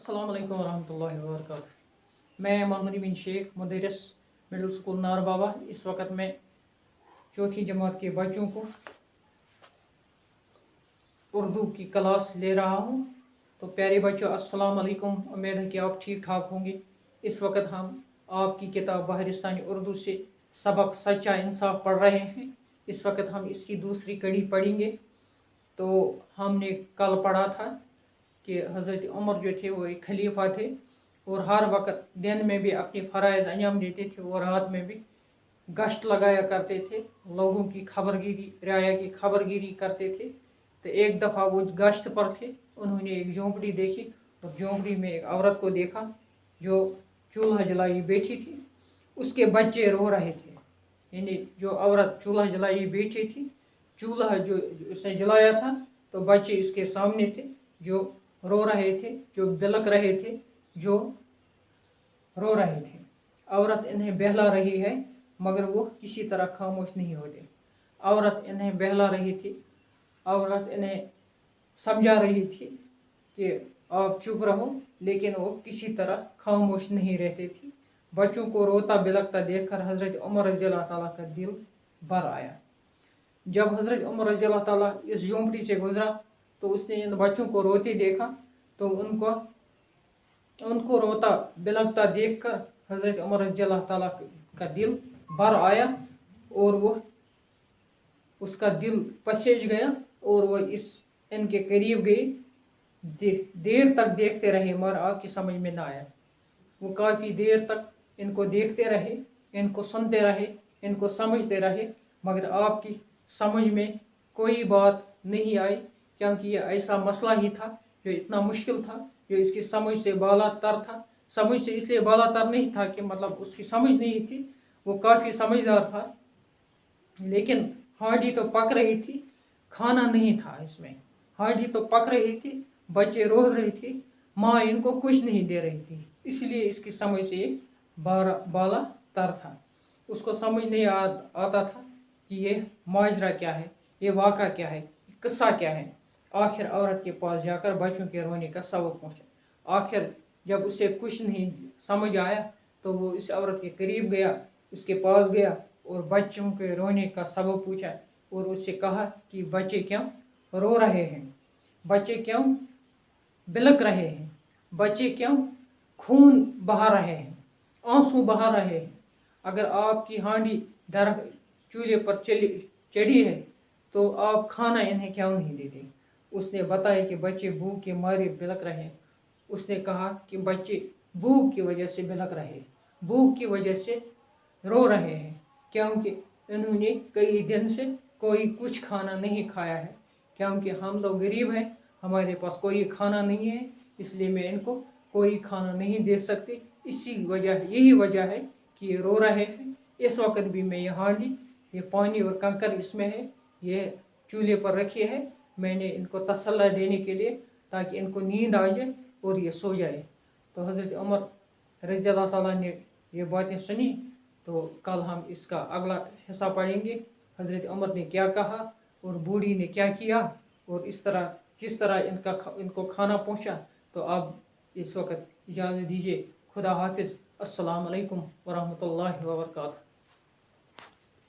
अस्सलाम वालेकुम वरहमतुल्लाहि वबरकातुहू। मैं मोहम्मद बिन शेख मुदर्रिस मिडिल स्कूल नारबावा। इस वक्त मैं चौथी जमात के बच्चों को उर्दू की क्लास ले रहा हूँ। तो प्यारे बच्चों, अस्सलाम वालेकुम। उम्मीद है कि आप ठीक ठाक होंगे। इस वक्त हम आपकी किताब बहरिस्तानी उर्दू से सबक सच्चा इंसाफ पढ़ रहे हैं। इस वक्त हम इसकी दूसरी कड़ी पढ़ेंगे। तो हमने कल पढ़ा था कि हज़रत उमर जो थे वो एक खलीफा थे और हर वक्त दिन में भी अपने फ़राइज़ अंजाम देते थे और रात में भी गश्त लगाया करते थे, लोगों की खबरगिरी, रियाया की खबरगिरी करते थे। तो एक दफ़ा वो गश्त पर थे, उन्होंने एक झोंपड़ी देखी और झोंपड़ी में एक औरत को देखा जो चूल्हा जलाई बैठी थी। उसके बच्चे रो रहे थे, यानी जो औरत चूल्हा जलाई बैठी थी, चूल्हा जो उसने जलाया था तो बच्चे इसके सामने थे जो रो रहे थे, जो बिलक रहे थे, जो रो रहे थे। औरत इन्हें बहला रही है मगर वो किसी तरह खामोश नहीं होते। औरत इन्हें बहला रही थी, औरत इन्हें समझा रही थी कि आप चुप रहो, लेकिन वो किसी तरह खामोश नहीं रहती थी। बच्चों को रोता बिलकता देखकर हज़रत उमर रज़ियल्लाहु ताला का दिल भर आया। जब हज़रत उमर रज़ियल्लाहु ताला इस झोंपड़ी से गुजरा तो उसने इन बच्चों को रोते देखा। तो उनको रोता बिलकता देखकर हज़रत उमर रज़ियल्लाहु ताला का दिल भर आया और वो उसका दिल पसेज गया और वो इनके करीब गई। देर तक देखते रहे मगर आपकी समझ में ना आया। वो काफ़ी देर तक इनको देखते रहे, इनको सुनते रहे, इनको समझते रहे, मगर आपकी समझ में कोई बात नहीं आई, क्योंकि ये ऐसा मसला ही था जो इतना मुश्किल था, जो इसकी समझ से बालातर था। समझ से इसलिए बालातर नहीं था कि मतलब उसकी समझ नहीं थी, वो काफ़ी समझदार था, लेकिन हांडी तो पक रही थी, खाना नहीं था इसमें। हांडी तो पक रही थी, बच्चे रो रहे थे, माँ इनको कुछ नहीं दे रही थी, इसलिए इसकी समझ से बालातर था। उसको समझ नहीं आता था कि ये माजरा क्या है, ये वाक़ा क्या है, किस्सा क्या है। आखिर औरत के पास जाकर बच्चों के रोने का सबब पहुँचा। आखिर जब उसे कुछ नहीं समझ आया तो वो इस औरत के करीब गया, उसके पास गया और बच्चों के रोने का सबब पूछा और उससे कहा कि बच्चे क्यों रो रहे हैं, बच्चे क्यों बिलक रहे हैं, बच्चे क्यों खून बहा रहे हैं, आंसू बहा रहे हैं। अगर आपकी हांडी चूल्हे पर चढ़ी है तो आप खाना इन्हें क्यों नहीं देते। उसने बताया कि बच्चे भूख के मारे बिलक रहे। उसने कहा कि बच्चे भूख की वजह से बिलक रहे, भूख की वजह से रो रहे हैं, क्योंकि इन्होंने कई दिन से कोई कुछ खाना नहीं खाया है, क्योंकि हम लोग गरीब हैं, हमारे पास कोई खाना नहीं है, इसलिए मैं इनको कोई खाना नहीं दे सकती। यही वजह है कि ये रो रहे हैं। इस वक्त भी मैं ये हांडी, ये पानी और कंकर इसमें है, ये चूल्हे पर रखी है, मैंने इनको तसल्ला देने के लिए, ताकि इनको नींद आ जाए और ये सो जाए। तो हज़रत उमर रज़ियल्लाहु ताला ने ये बातें सुनी। तो कल हम इसका अगला हिस्सा पढ़ेंगे, हज़रत उमर ने क्या कहा और बूढ़ी ने क्या किया और किस तरह इनको खाना पहुँचा। तो आप इस वक्त इजाज़त दीजिए। खुदा हाफिज़। अस्सलाम वालेकुम वरहमतुल्लाहि वबरकातुहू।